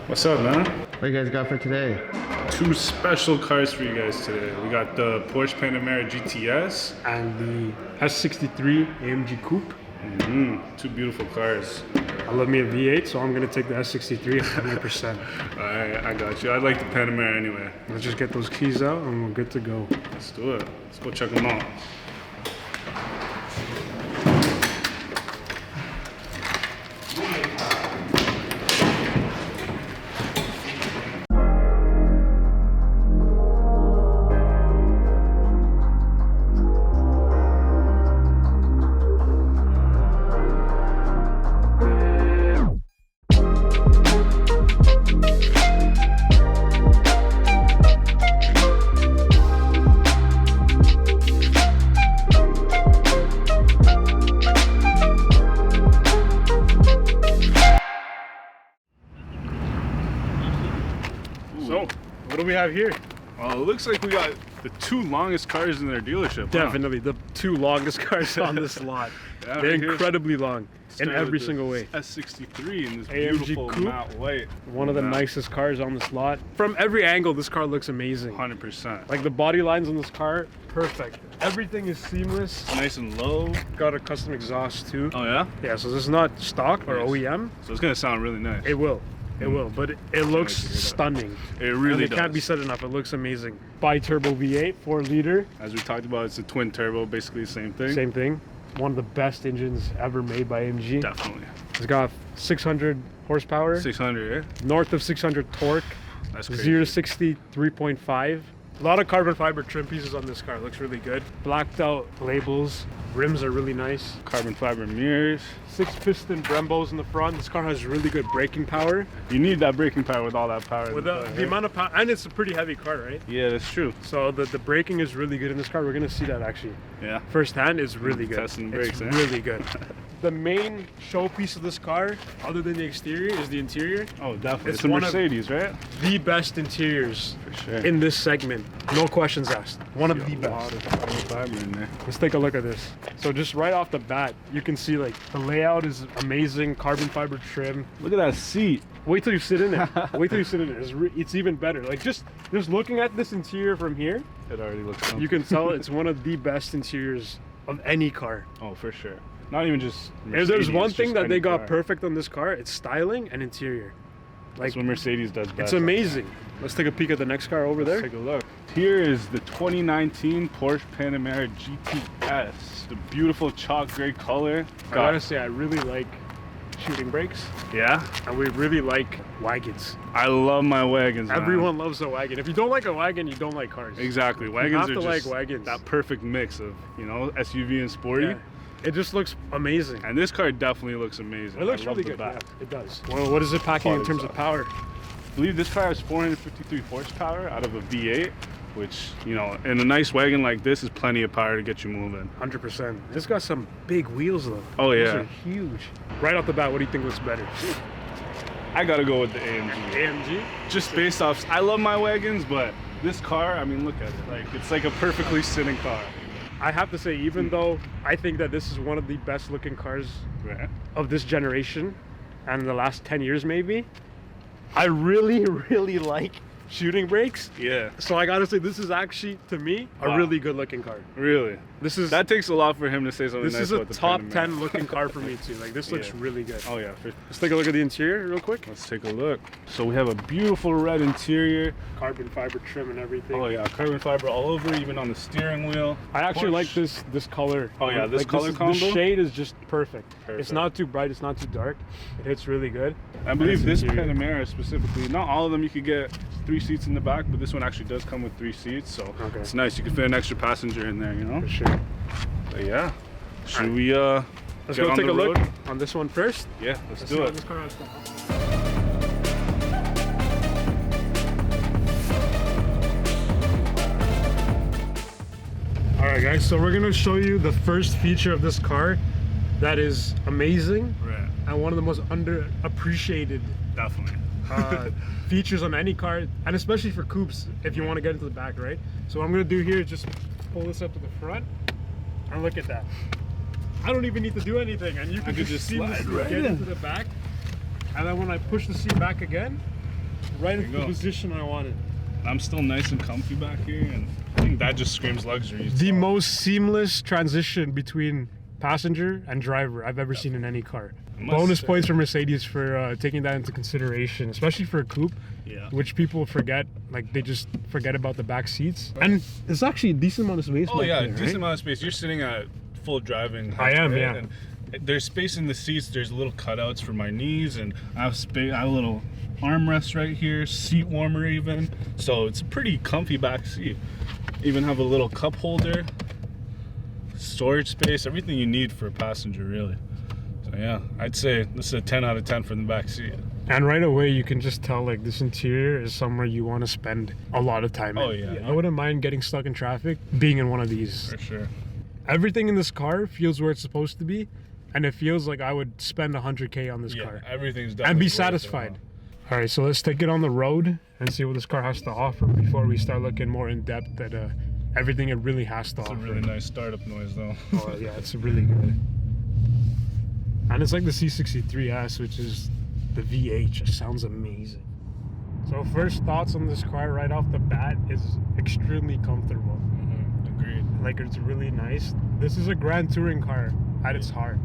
What's up, man? What do you guys got for today? Two special cars for you guys today. We got the Porsche Panamera GTS and the S63 AMG Coupe. Two beautiful cars. I love me a V8, so I'm gonna take the S63 100%. Alright, I got you. I like the Panamera anyway. Let's just get those keys out and we're good to go. Let's do it. Let's go check them out. So, what do we have here? Well, it looks like we got the two longest cars in their dealership. Definitely the two longest cars on this lot. Yeah, They're right incredibly long in every single way. S63 in this AMG beautiful Coupe. matte white. One of the nicest cars on this lot. From every angle, this car looks amazing. 100%. Like the body lines on this car, perfect. Everything is seamless. Nice and low. Got a custom exhaust too. Oh yeah? Yeah, so this is not stock or Nice. OEM. So it's gonna sound really nice. It will. It will, but it looks nice to hear that. stunning. It really It does. can't be said enough. It looks amazing. Bi-turbo V8, 4-liter. As we talked about, it's a twin turbo, basically the same thing. Same thing. One of the best engines ever made by AMG. Definitely. It's got 600 horsepower, 600, eh? north of 600 torque, That's crazy. 0 to 60, 3.5. A lot of carbon fiber trim pieces on this car. Looks really good. Blacked out labels. Rims are really nice. Carbon fiber mirrors. 6-piston Brembos in the front. This car has really good braking power. You need that braking power with all that power. With the amount of power, and it's a pretty heavy car, right? Yeah, that's true. So the braking is really good in this car. We're gonna see that actually. Yeah. Firsthand is really good. Testing the brakes, it's eh? really good. The main showpiece of this car, other than the exterior, is the interior. Oh, definitely. It's It's a one of- Mercedes, right? The best interiors For sure. in this segment. No questions asked. One of the A lot best. of carbon fiber in there. Let's take a look at this. So just right off the bat, you can see like the layout is amazing. Carbon fiber trim. Look at that seat. Wait till you sit in it. Wait till you sit in it. It's even better. Like just looking at this interior from here, It already looks you can tell it's one of the best interiors of any car. Oh, for sure. Not even just If Mercedes, there's one thing just that they any got car. perfect on this car, it's styling and interior. Like That's what Mercedes does best. it's amazing. Let's take a peek at the next car over there. Take a look. Here is the 2019 Porsche Panamera GTS. The beautiful chalk gray color. I gotta say, I really like shooting brakes, Yeah, and we really like wagons. I love my wagons. man. Everyone loves a wagon. If you don't like a wagon, you don't like cars. Exactly. You Wagons have are to just like wagons. that perfect mix of, you know, SUV and sporty. Yeah. It just looks amazing. And this car definitely looks amazing. It looks I love really the good. Yeah, back. it does. Well, what is it packing in terms of power? I believe this car has 453 horsepower out of a V8, which, you know, in a nice wagon like this is plenty of power to get you moving. 100%. It's got some big wheels though. Oh, Those yeah. are huge. Right off the bat, what do you think looks better? I gotta go with the AMG. AMG? Just based off, I love my wagons, but this car, I mean, look at it. Like, it's like a perfectly sitting car. I have to say, even though I think that this is one of the best looking cars Right? of this generation and in the last 10 years maybe, I really, really like shooting brakes. Yeah. So I gotta say, this is actually, to me, a Wow. really good looking car. Really? This is That takes a lot for him to say something this nice is a about the top Panamera. 10 looking car for me too. Like this looks Yeah. really good. Oh, yeah. Let's take a look at the interior real quick. Let's take a look. So we have a beautiful red interior. Carbon fiber trim and everything. Oh, yeah. Carbon fiber all over, even on the steering wheel. I actually like Porsche. this color. Oh, yeah, this Like, color combo? The shade is just perfect. It's Perfect. not too bright, it's not too dark. It hits really good. I believe And this it's interior. Panamera specifically, not all of them you could get 3 seats in the back, but this one actually does come with 3 seats, so Okay. it's nice. You can fit an extra passenger in there, you know? For sure. But yeah. Should Alright. we Let's get go on take the a look road? on this one first. Yeah, let's See do what it. this car has to offer. All right, guys. So we're gonna show you the first feature of this car that is amazing Right. and one of the most underappreciated Definitely. features on any car, and especially for coupes if you want to get into the back, right? So what I'm gonna do here is just pull this up to the front and look at that. I don't even need to do anything, and you can could just see slide this right get in. into the back. And then when I push the seat back again, right There in you the go. position I wanted. I'm still nice and comfy back here, and I think that just screams luxury. The So, most seamless transition between passenger and driver I've ever seen in any car. must Bonus say. points for Mercedes for taking that into consideration, especially for a coupe, yeah. which people forget. Like, they just forget about the back seats. And it's actually a decent amount of space. Oh back yeah, there, decent right? amount of space. You're sitting at full driving I height, am, right? yeah. And there's space in the seats. There's little cutouts for my knees, and I have space. I have a little armrest right here, seat warmer even. So it's a pretty comfy back seat. Even have a little cup holder, storage space, everything you need for a passenger, really. So yeah, I'd say this is a 10 out of 10 for the back seat. And right away, you can just tell, like, this interior is somewhere you want to spend a lot of time in. Oh, yeah. I wouldn't mind getting stuck in traffic being in one of these. For sure. Everything in this car feels where it's supposed to be, and it feels like I would spend 100K on this Yeah, car everything's definitely and be worth it, satisfied. huh? All right, so let's take it on the road and see what this car has to offer before we start looking more in depth at everything it really has to It's a offer. really nice startup noise, though. Oh yeah, it's really good. And it's like the C63S, which is the V8. Just sounds amazing. So first thoughts on this car right off the bat is extremely comfortable. Agreed. Like, it's really nice. This is a Grand Touring car at its heart.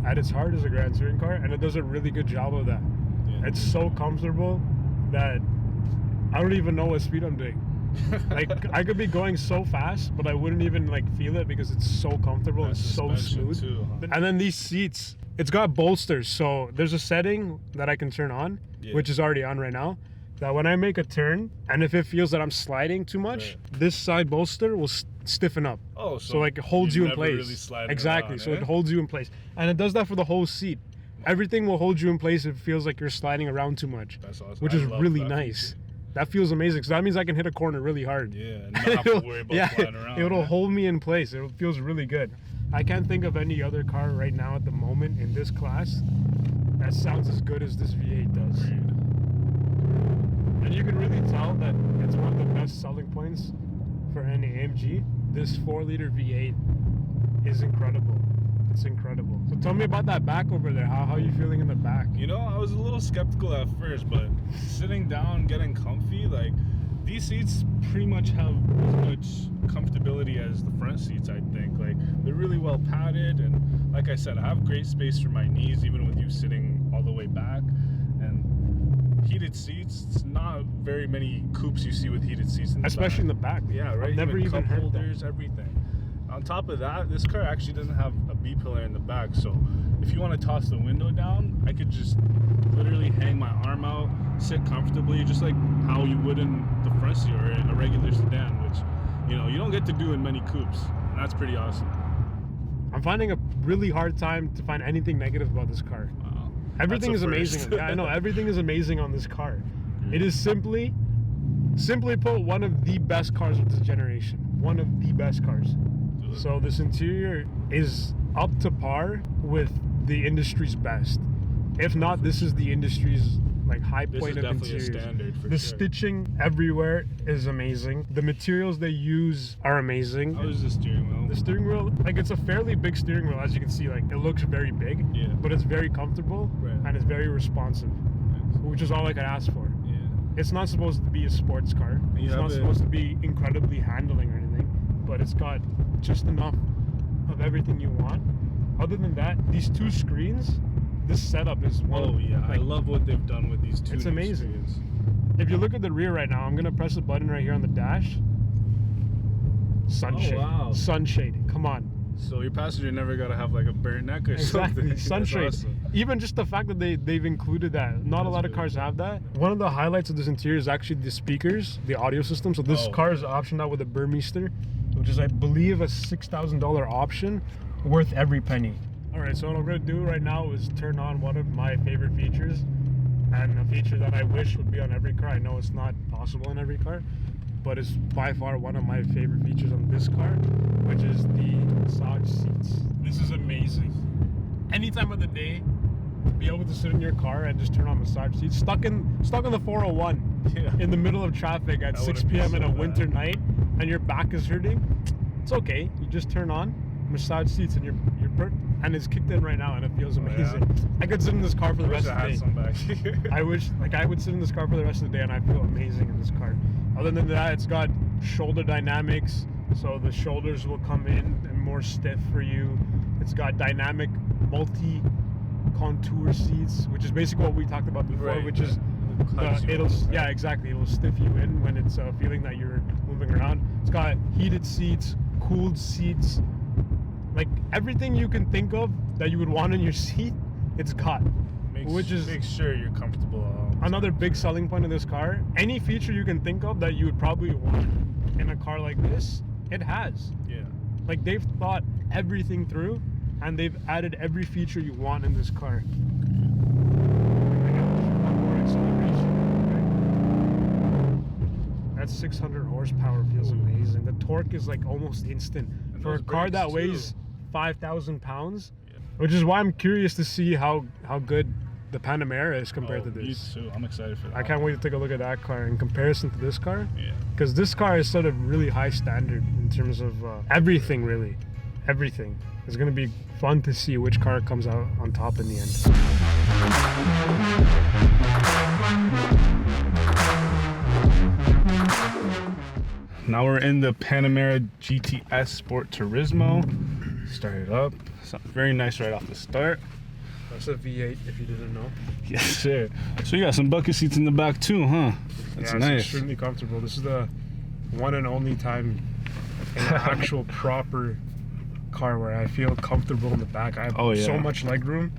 At its heart is a Grand Touring car, and it does a really good job of that. Yeah. It's so comfortable that I don't even know what speed I'm doing. Like, I could be going so fast, but I wouldn't even like feel it because it's so comfortable and That so suspension smooth. too, huh? And then these seats, it's got bolsters, so there's a setting that I can turn on, Yeah. which is already on right now, that when I make a turn and if it feels that I'm sliding too much, this side bolster will stiffen up. Oh, So like it holds you in never place. Really sliding Exactly. around, So eh? it holds you in place. And it does that for the whole seat. Everything will hold you in place if it feels like you're sliding around too much. That's awesome. Which I is love really that nice. feature. That feels amazing. So that means I can hit a corner really hard. Yeah, and not have to worry about flying around. It'll eh? hold me in place. It feels really good. I can't think of any other car right now at the moment in this class that sounds as good as this V8 does. And you can really tell that it's one of the best selling points for any AMG. This 4-liter V8 is incredible. It's incredible. So tell me about that back over there. How are you feeling in the back? You know, I was a little skeptical at first, but sitting down, getting comfy, like these seats pretty much have as much comfortability as the front seats, I think. Like, they're really well padded, and like I said, I have great space for my knees, even with you sitting all the way back. And heated seats, it's not very many coupes you see with heated seats in the Especially in the back. back. Yeah, right. I've never even cup heard that. holders, everything. On top of that, this car actually doesn't have a B pillar in the back, so if you want to toss the window down, I could just literally hang my arm out, sit comfortably, just like how you would in the front seat or in a regular sedan, which, you know, you don't get to do in many coupes, and that's pretty awesome. I'm finding a really hard time to find anything negative about this car. Wow. Everything That's is a amazing. first. Yeah, I know, everything is amazing on this car. It is simply put, one of the best cars of this generation. One of the best cars. So this interior is up to par with the industry's best. If not, this is the industry's like high This point is of definitely a interiors. standard for The sure. stitching everywhere is amazing. The materials they use are amazing. How is the steering wheel? The steering wheel, like, it's a fairly big steering wheel, as you can see. Like, it looks very big, Yeah. but it's very comfortable Right. and it's very responsive, which is all I could ask for. Yeah. It's not supposed to be a sports car. you It's have not it- supposed to be incredibly handling or anything, but it's got just enough of everything you want. Other than that, these two screens, this setup is one Oh of, yeah, I like, love what they've done with these two. It's new amazing. screens. if you look at the rear right now, I'm gonna press the button right here on the dash. Sunshade. wow. Sunshade. Come on. So your passenger never got to have like a burnt neck or Exactly. something. That's Sunshade. awesome. Even just the fact that they've included that. Not a That's lot of really cars cool. have that. One of the highlights of this interior is actually the speakers, the audio system. So this Oh, car is optioned out with a Burmeister, which is, I believe, a $6,000 option, worth every penny. All right, so what I'm gonna do right now is turn on one of my favorite features, and a feature that I wish would be on every car. I know it's not possible in every car, but it's by far one of my favorite features on this car, which is the massage seats. This is amazing. Any time of the day, be able to sit in your car and just turn on massage seats. Stuck in the 401 Yeah. in the middle of traffic at That 6 wouldn't be p.m. in so a bad. winter night, and your back is hurting. It's okay. You just turn on massage seats, and and it's kicked in right now, and it feels amazing. Yeah. I could sit in this car for the rest of the day. Some back here. I wish, like, I would sit in this car for the rest of the day, and I feel amazing in this car. Other than that, it's got shoulder dynamics, so the shoulders will come in and more stiff for you. It's got dynamic multi-contour seats, which is basically what we talked about before, Right, which is yeah, exactly. It'll stiff you in when it's feeling that you're moving around. It's got heated seats, cooled seats, like everything you can think of that you would want in your seat, it's got. Make sure you're comfortable. Another big selling point of this car. Any feature you can think of that you would probably want in a car like this, it has. Yeah. Like, they've thought everything through, and they've added every feature you want in this car. That 600 horsepower feels amazing. The torque is like almost instant for a car that weighs 5,000 pounds, which is why I'm curious to see how good the Panamera is compared to this. Me too. I'm excited for that. I can't wait to take a look at that car in comparison to this car. Yeah. Because this car is sort of really high standard in terms of everything, really. Everything. It's going to be fun to see which car comes out on top in the end. Now we're in the Panamera GTS Sport Turismo. Start it up. Something very nice right off the start. That's a V8 if you didn't know. Yes, sir. So you got some bucket seats in the back too, huh? That's nice. It's extremely comfortable. This is the one and only time in an actual proper car where I feel comfortable in the back. I have so much leg room.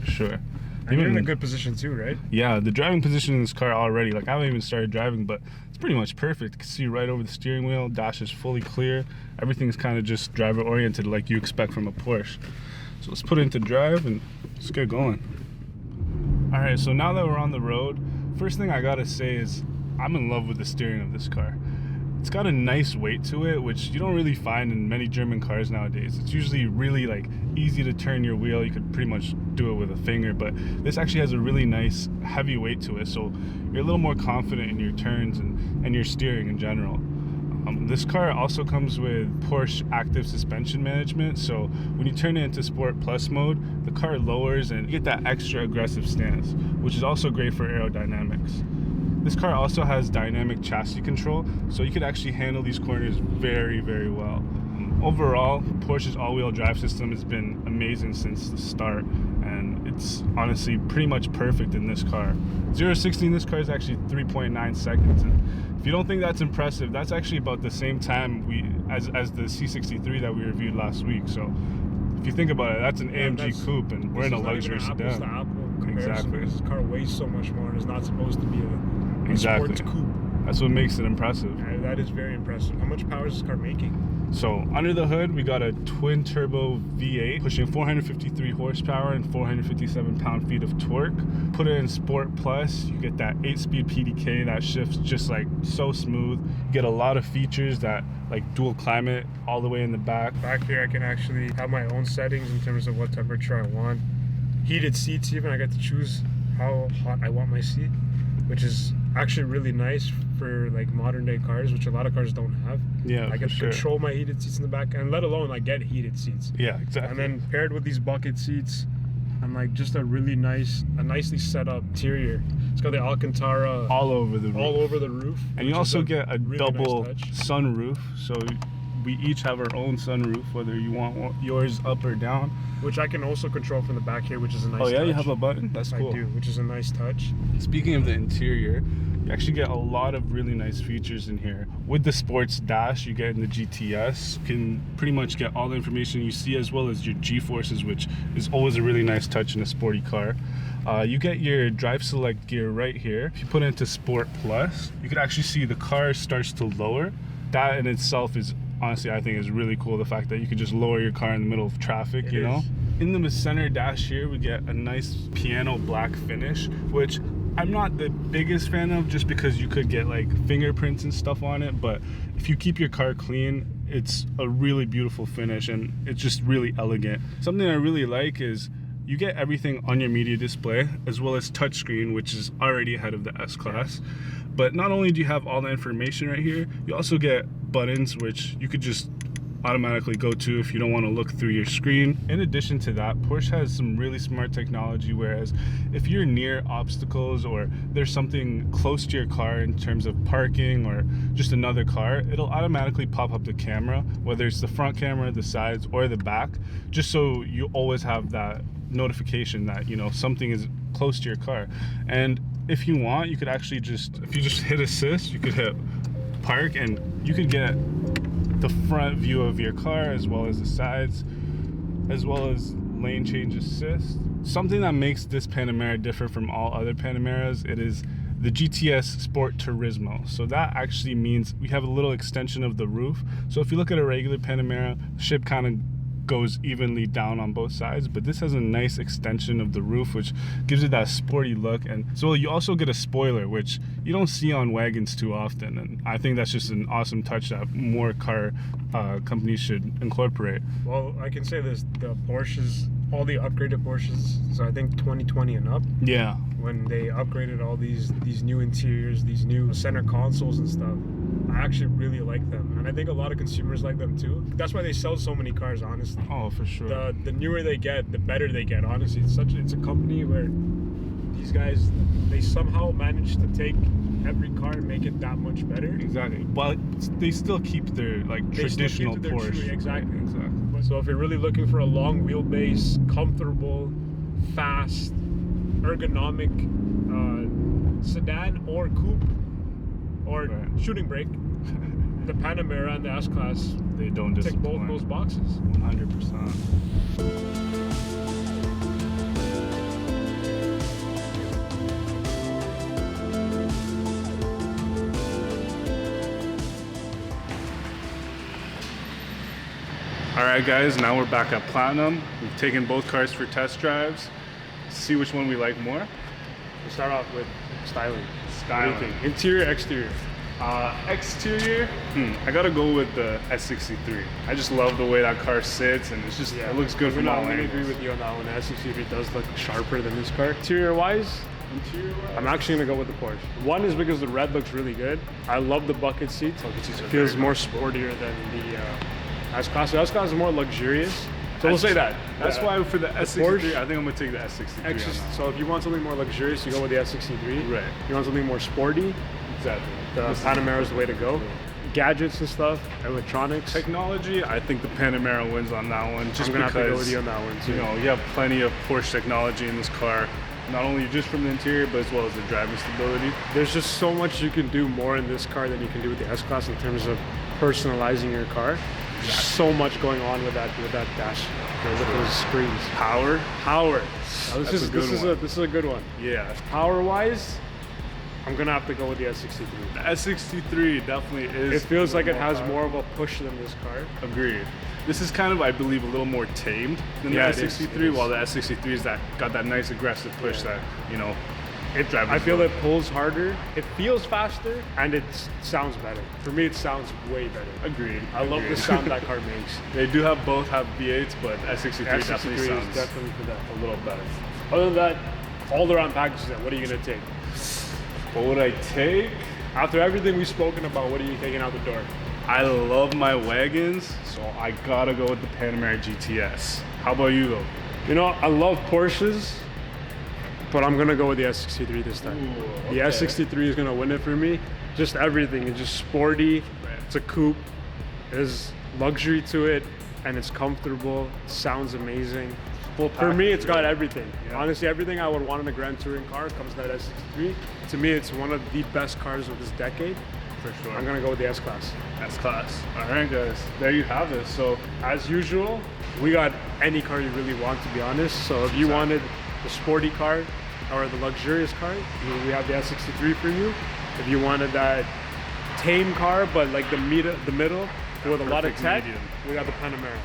For sure. And you're in a good position too, right? Yeah, the driving position in this car already, like I haven't even started driving, but it's pretty much perfect. You can see right over the steering wheel, dash is fully clear. Everything's kind of just driver oriented like you expect from a Porsche. So let's put it into drive and let's get going. All right, so now that we're on the road, first thing I gotta say is I'm in love with the steering of this car. It's got a nice weight to it, which you don't really find in many German cars nowadays. It's usually really like easy to turn your wheel. You could pretty much do it with a finger, but this actually has a really nice heavy weight to it. So you're a little more confident in your turns and your steering in general. This car also comes with Porsche active suspension management. So when you turn it into Sport Plus mode, the car lowers and you get that extra aggressive stance, which is also great for aerodynamics. This car also has dynamic chassis control, so you could actually handle these corners very, very well. Overall, Porsche's all-wheel drive system has been amazing since the start, and it's honestly pretty much perfect in this car. 0-60 in this car is actually 3.9 seconds, and if you don't think that's impressive, that's actually about the same time as the C63 that we reviewed last week. So if you think about it, that's an AMG coupe, and we're in a luxury sedan. Apples to apple exactly. This car weighs so much more and is not supposed to be a sports coupe. That's what makes it impressive. Yeah, that is very impressive. How much power is this car making? So under the hood, we got a twin turbo V8 pushing 453 horsepower and 457 pound-feet of torque. Put it in Sport Plus, you get that 8-speed PDK that shifts just like so smooth. You get a lot of features that like dual climate all the way in the back. Back here, I can actually have my own settings in terms of what temperature I want. Heated seats even, I get to choose how hot I want my seat, which is actually really nice for like modern day cars, which a lot of cars don't have. Yeah, I can control my heated seats in the back, and let alone like get heated seats. Yeah, exactly. And then paired with these bucket seats and like just a nicely set up interior. It's got the Alcantara all over the roof. And you also get a really double sunroof, so we each have our own sunroof, whether you want yours up or down. Which I can also control from the back here, which is a nice touch. Oh yeah, you have a button? That's cool. I do, which is a nice touch. Speaking of the interior, you actually get a lot of really nice features in here. With the sports dash you get in the GTS, you can pretty much get all the information you see as well as your G-forces, which is always a really nice touch in a sporty car. You get your drive select gear right here. If you put it into Sport Plus, you can actually see the car starts to lower. That in itself is honestly, I think is really cool, the fact that you can just lower your car in the middle of traffic, you know? In the center dash here, we get a nice piano black finish, which I'm not the biggest fan of just because you could get like fingerprints and stuff on it, but if you keep your car clean, it's a really beautiful finish and it's just really elegant. Something I really like is you get everything on your media display as well as touchscreen, which is already ahead of the S-Class. But not only do you have all the information right here, you also get buttons which you could just automatically go to if you don't want to look through your screen. In addition to that, Porsche has some really smart technology, whereas if you're near obstacles or there's something close to your car in terms of parking or just another car, it'll automatically pop up the camera, whether it's the front camera, the sides, or the back, just so you always have that notification that, you know, something is close to your car. And if you want, you could actually if you just hit assist, you could hit park and you could get the front view of your car as well as the sides, as well as lane change assist. Something that makes this Panamera different from all other Panameras, it is the GTS Sport Turismo. So that actually means we have a little extension of the roof. So if you look at a regular Panamera, the shape kind of goes evenly down on both sides, but this has a nice extension of the roof, which gives it that sporty look. And so you also get a spoiler, which you don't see on wagons too often, and I think that's just an awesome touch that more car companies should incorporate. Well, I can say this, the Porsches, all the upgraded Porsches, so I think 2020 and up, Yeah. when they upgraded all these new interiors, these new center consoles and stuff, I actually really like them, and I think a lot of consumers like them too. That's why they sell so many cars, honestly. Oh, for sure. The newer they get, the better they get. Honestly, it's a company where these guys, they somehow manage to take every car and make it that much better. Exactly, but they still keep their traditional Porsche. Exactly. Exactly. So if you're really looking for a long wheelbase, comfortable, fast, ergonomic sedan or coupe or shooting brake, the Panamera and the S-Class, they don't tick disappoint. both those boxes. 100%. Alright guys, now we're back at Platinum. We've taken both cars for test drives. See which one we like more. We'll start off with styling. What do you think? Styling. Interior, exterior. Exterior, I gotta go with the S63. I just love the way that car sits, and it's just, it looks good from all I'm gonna angles. agree with you on that one. The S63 does look sharper than this car. Interior-wise, I'm actually gonna go with the Porsche. One is because the red looks really good. I love the bucket seats. It feels more sportier than the S-Class. The S-Class is more luxurious. So we'll say that. That's why for the S63, Porsche, I think I'm gonna take the S63. on that. So if you want something more luxurious, you go with the S63. Right. You want something more sporty, Exactly. the Panamera is the way to go. Gadgets and stuff, electronics. Technology, I think the Panamera wins on that one. Just I'm gonna because, have to go with you on that one too. you know, you have plenty of Porsche technology in this car. Not only just from the interior, but as well as the driving stability. There's just so much you can do more in this car than you can do with the S-Class in terms of personalizing your car. There's so much going on with that dash, with those screens. Power. Now, this is a good one. Yeah. Power wise, I'm gonna have to go with the S63. The S63 definitely is. It feels like it has power. more of a push than this car. Agreed. This is kind of, I believe, a little more tamed than Yeah, the it is, S63, it is. while the S63 is got that nice aggressive push that, you know, it drives. I feel it pulls harder, it feels faster, and it sounds better. For me, it sounds way better. Agreed. I love the sound that car makes. They do both have V8s, but S63 definitely S63 sounds is definitely for that. a little better. Other than that, all around packages, then, what are you gonna take? What would I take? After everything we've spoken about, what are you taking out the door? I love my wagons, so I gotta go with the Panamera GTS. How about you though? You know, I love Porsches, but I'm gonna go with the S63 this time. Ooh, The okay. S63 is gonna win it for me. Just everything. It's just sporty. Right. It's a coupe. There's luxury to it, and it's comfortable. It sounds amazing. Full For me, it's package, got right? everything. Yeah. Honestly, everything I would want in a Grand Touring car comes in that S63. To me, it's one of the best cars of this decade. For sure. I'm gonna go with the S-Class. S-Class. All right, guys. There you have it. So, As usual, we got any car you really want, to be honest. So if you wanted the sporty car or the luxurious car, we have the S63 for you. If you wanted that tame car, but like the middle with a lot of perfect tech, medium. we got the Panamera.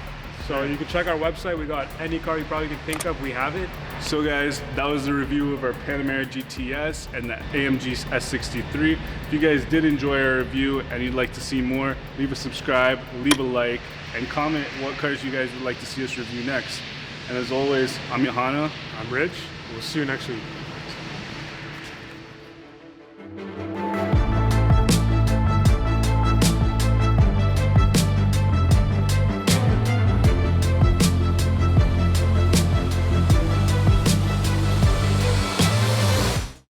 So you can check our website. We got any car you probably can think of, we have it. So guys, that was the review of our Panamera GTS and the AMG S63. If you guys did enjoy our review and you'd like to see more, leave a subscribe, leave a like, and comment what cars you guys would like to see us review next. And as always, I'm Johanna. I'm Rich. We'll see you next week.